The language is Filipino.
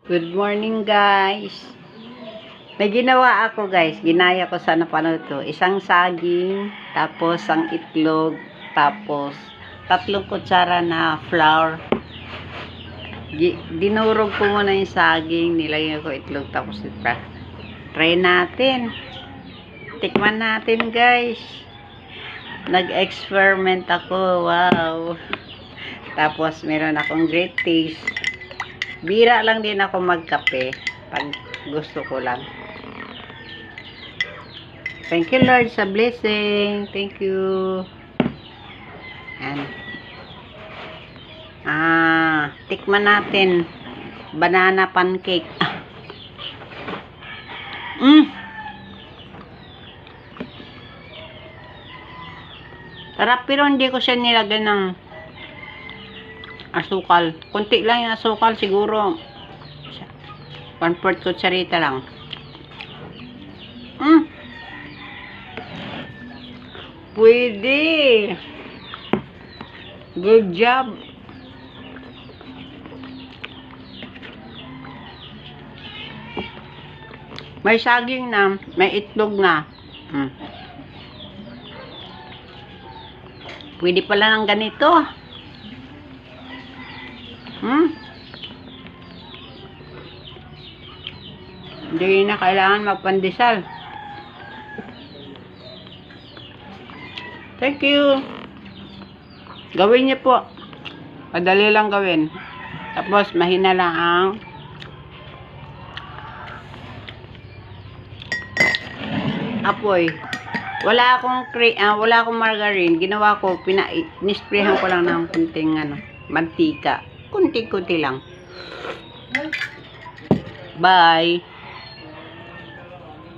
Good morning, guys. May ginawa ako, guys. Ginaya ko sa napanood ko. Isang saging, tapos ang itlog, tapos 3 kutsara na flour. Dinurog ko muna yung saging, nilagyan ko itlog, tapos ito. Try natin. Tikman natin, guys. Nag-experiment ako. Wow. Tapos meron akong great taste. Bira lang din ako magkape pag gusto ko lang. Thank you, Lord, sa blessing. Thank you. And tikman natin banana pancake. Sarap, pero hindi ko siya nilagyan ng asukal. Kunti lang yung asukal, siguro 1/4 kutsarita lang. Pwede. Good job. May saging na, may itlog na. Pwede pala ng ganito. Hindi na kailangan magpandesal. Thank you. Gawin niyo po. Madali lang gawin. Tapos mahina lang ang apoy. Wala akong margarine. Ginawa ko, nisprehan ko lang ng kunting mantika. Kunti-kunti lang. Bye.